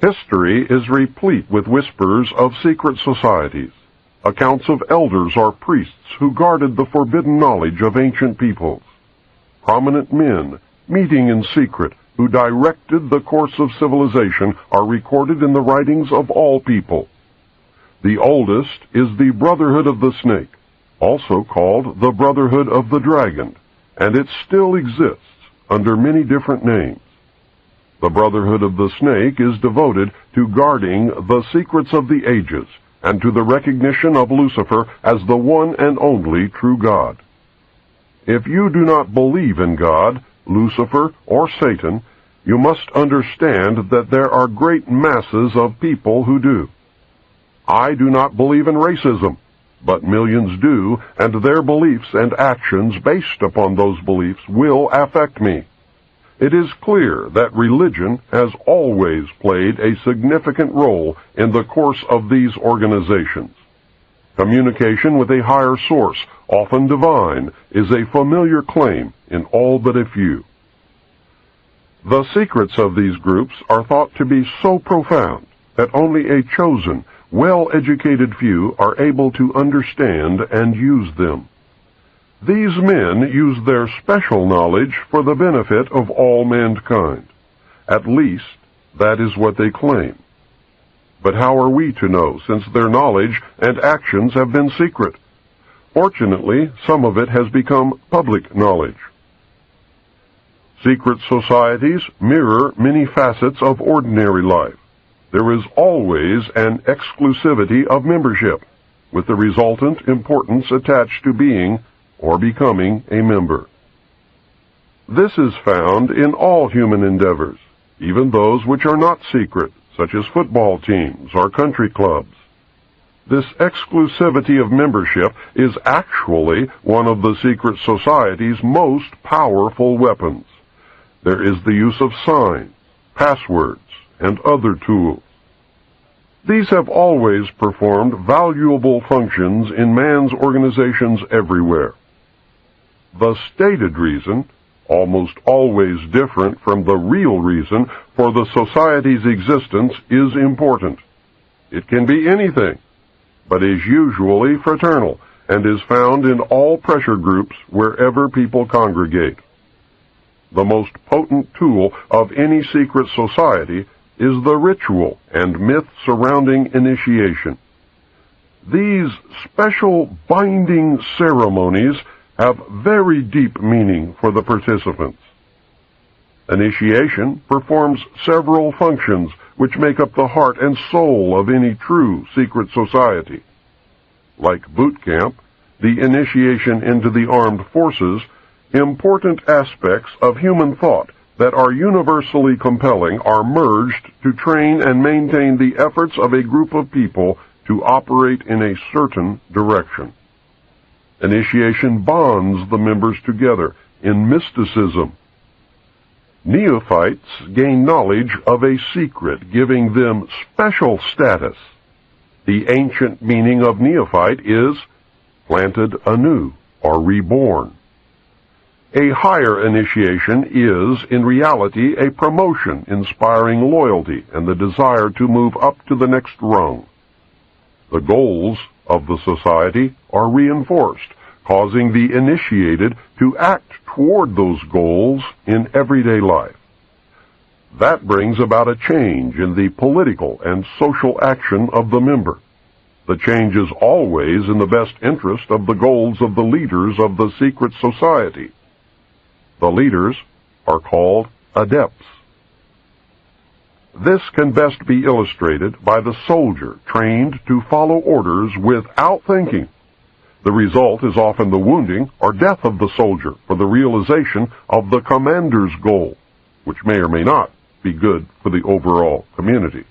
History is replete with whispers of secret societies, accounts of elders or priests who guarded the forbidden knowledge of ancient peoples. Prominent men, meeting in secret, who directed the course of civilization, are recorded in the writings of all people. The oldest is the Brotherhood of the Snake, also called the Brotherhood of the Dragon, and it still exists under many different names. The Brotherhood of the Snake is devoted to guarding the secrets of the ages and to the recognition of Lucifer as the one and only true God. If you do not believe in God, Lucifer, or Satan, you must understand that there are great masses of people who do. I do not believe in racism, but millions do, and their beliefs and actions based upon those beliefs will affect me. It is clear that religion has always played a significant role in the course of these organizations. Communication with a higher source, often divine, is a familiar claim in all but a few. The secrets of these groups are thought to be so profound that only a chosen, well-educated few are able to understand and use them. These men use their special knowledge for the benefit of all mankind. At least, that is what they claim. But how are we to know, since their knowledge and actions have been secret? Fortunately, some of it has become public knowledge. Secret societies mirror many facets of ordinary life. There is always an exclusivity of membership, with the resultant importance attached to being or becoming a member. This is found in all human endeavors, even those which are not secret, such as football teams or country clubs. This exclusivity of membership is actually one of the secret society's most powerful weapons. There is the use of signs, passwords, and other tools. These have always performed valuable functions in man's organizations everywhere. The stated reason, almost always different from the real reason for the society's existence, is important. It can be anything, but is usually fraternal and is found in all pressure groups wherever people congregate. The most potent tool of any secret society is the ritual and myth surrounding initiation. These special binding ceremonies have very deep meaning for the participants. Initiation performs several functions which make up the heart and soul of any true secret society. Like boot camp, the initiation into the armed forces, important aspects of human thought that are universally compelling are merged to train and maintain the efforts of a group of people to operate in a certain direction. Initiation bonds the members together in mysticism. Neophytes gain knowledge of a secret, giving them special status. The ancient meaning of neophyte is planted anew or reborn. A higher initiation is, in reality, a promotion inspiring loyalty and the desire to move up to the next rung. The goals of the society are reinforced, causing the initiated to act toward those goals in everyday life. That brings about a change in the political and social action of the member. The change is always in the best interest of the goals of the leaders of the secret society. The leaders are called adepts. This can best be illustrated by the soldier trained to follow orders without thinking. The result is often the wounding or death of the soldier for the realization of the commander's goal, which may or may not be good for the overall community.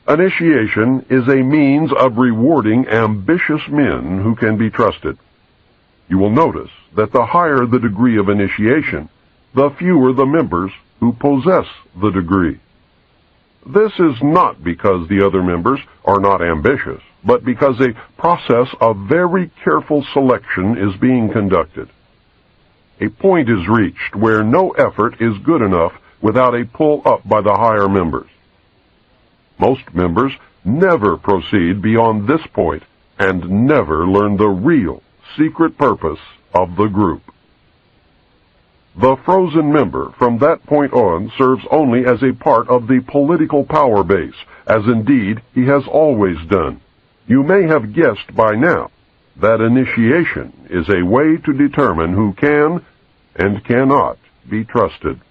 Initiation is a means of rewarding ambitious men who can be trusted. You will notice that the higher the degree of initiation, the fewer the members who possess the degree. This is not because the other members are not ambitious, but because a process of very careful selection is being conducted. A point is reached where no effort is good enough without a pull-up by the higher members. Most members never proceed beyond this point and never learn the real, secret purpose of the group. The frozen member from that point on serves only as a part of the political power base, as indeed he has always done. You may have guessed by now that initiation is a way to determine who can and cannot be trusted.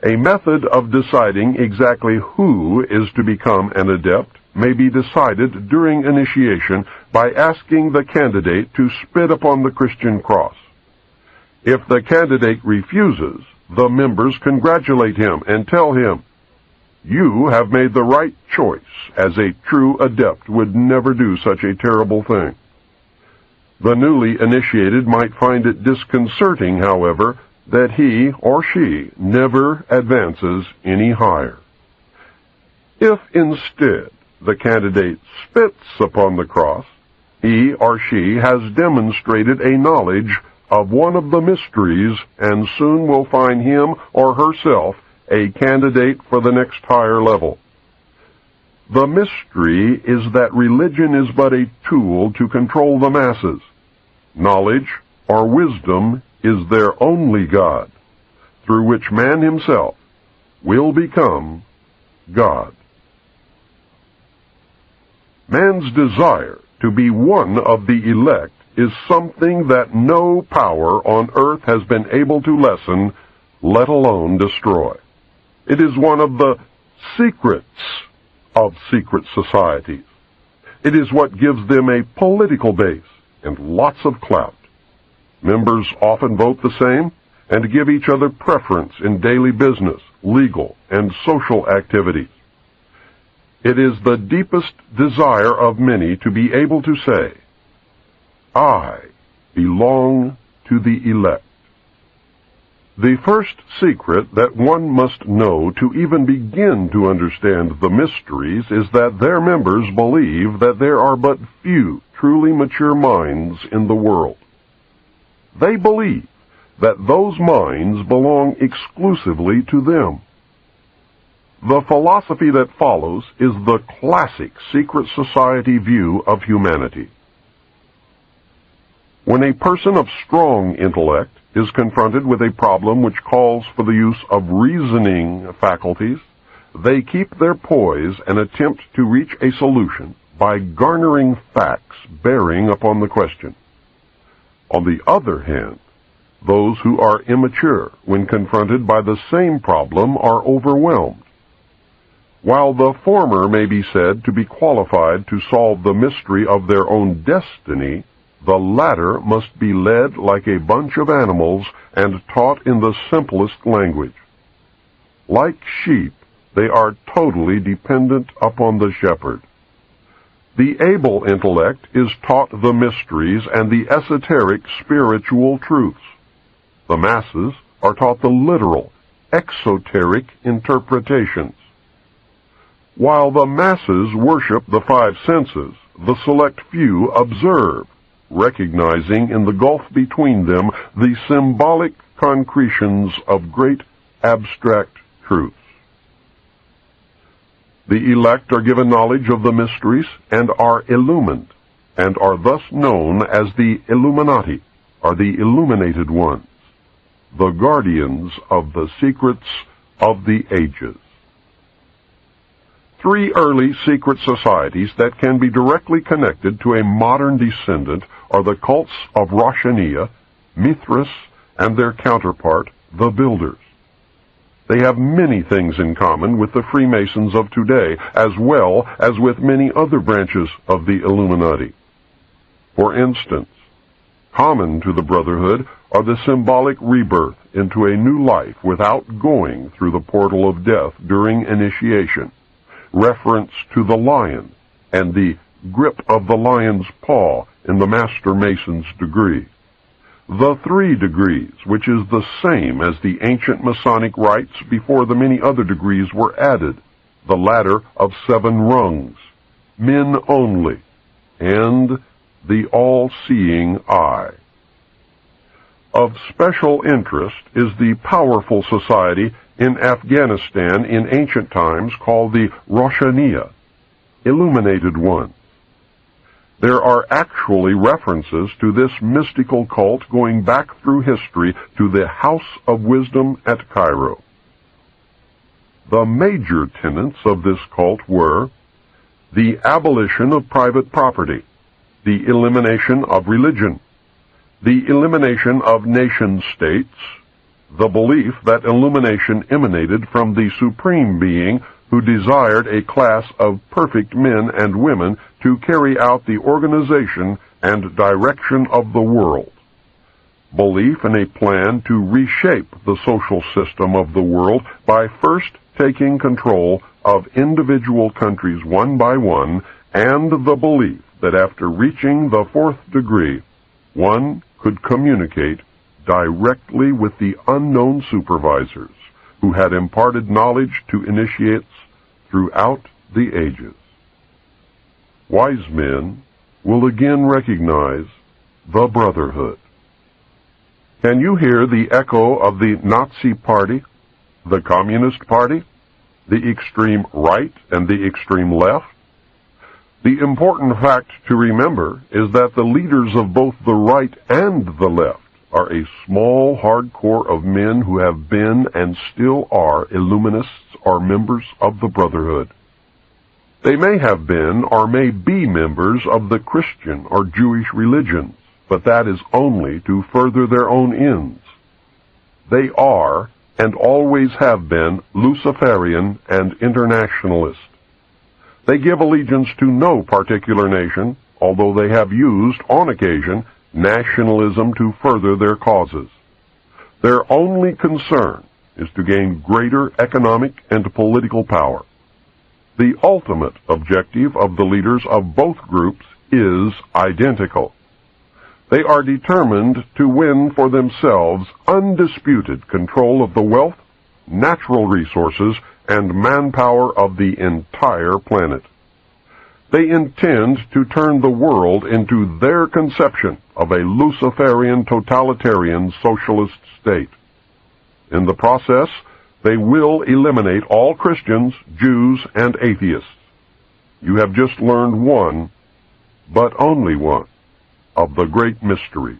A method of deciding exactly who is to become an adept may be decided during initiation by asking the candidate to spit upon the Christian cross. If the candidate refuses, the members congratulate him and tell him, "You have made the right choice, as a true adept would never do such a terrible thing." The newly initiated might find it disconcerting, however, that he or she never advances any higher. If instead the candidate spits upon the cross, he or she has demonstrated a knowledge of one of the mysteries and soon will find him or herself a candidate for the next higher level. The mystery is that religion is but a tool to control the masses. Knowledge or wisdom is their only God, through which man himself will become God. Man's desire to be one of the elect is something that no power on earth has been able to lessen, let alone destroy. It is one of the secrets of secret societies. It is what gives them a political base and lots of clout. Members often vote the same and give each other preference in daily business, legal, and social activities. It is the deepest desire of many to be able to say, "I belong to the elect." The first secret that one must know to even begin to understand the mysteries is that their members believe that there are but few truly mature minds in the world. They believe that those minds belong exclusively to them. The philosophy that follows is the classic secret society view of humanity. When a person of strong intellect is confronted with a problem which calls for the use of reasoning faculties, they keep their poise and attempt to reach a solution by garnering facts bearing upon the question. On the other hand, those who are immature when confronted by the same problem are overwhelmed. While the former may be said to be qualified to solve the mystery of their own destiny, the latter must be led like a bunch of animals and taught in the simplest language. Like sheep, they are totally dependent upon the shepherd. The able intellect is taught the mysteries and the esoteric spiritual truths. The masses are taught the literal, exoteric interpretations. While the masses worship the five senses, the select few observe, recognizing in the gulf between them the symbolic concretions of great abstract truths. The elect are given knowledge of the mysteries and are illumined, and are thus known as the Illuminati, or the illuminated ones, the guardians of the secrets of the ages. Three early secret societies that can be directly connected to a modern descendant are the cults of Roshaniya, Mithras, and their counterpart, the Builders. They have many things in common with the Freemasons of today, as well as with many other branches of the Illuminati. For instance, common to the Brotherhood are the symbolic rebirth into a new life without going through the portal of death during initiation, reference to the lion, and the grip of the lion's paw in the Master Mason's degree. The 3 degrees, which is the same as the ancient Masonic rites before the many other degrees were added, the ladder of 7 rungs, men only, and the all-seeing eye. Of special interest is the powerful society in Afghanistan in ancient times called the Roshaniya, Illuminated Ones. There are actually references to this mystical cult going back through history to the House of Wisdom at Cairo. The major tenets of this cult were the abolition of private property, the elimination of religion, the elimination of nation-states, the belief that illumination emanated from the Supreme Being who desired a class of perfect men and women to carry out the organization and direction of the world. Belief in a plan to reshape the social system of the world by first taking control of individual countries one by one, and the belief that after reaching the fourth degree, one could communicate directly with the unknown supervisors who had imparted knowledge to initiates throughout the ages. Wise men will again recognize the Brotherhood. Can you hear the echo of the Nazi Party, the Communist Party, the extreme right and the extreme left? The important fact to remember is that the leaders of both the right and the left are a small, hard core of men who have been and still are Illuminists or members of the Brotherhood. They may have been or may be members of the Christian or Jewish religions, but that is only to further their own ends. They are and always have been Luciferian and internationalist. They give allegiance to no particular nation, although they have used, on occasion, nationalism to further their causes. Their only concern is to gain greater economic and political power. The ultimate objective of the leaders of both groups is identical. They are determined to win for themselves undisputed control of the wealth, natural resources, and manpower of the entire planet. They intend to turn the world into their conception of a Luciferian totalitarian socialist state. In the process, they will eliminate all Christians, Jews, and atheists. You have just learned one, but only one, of the great mysteries.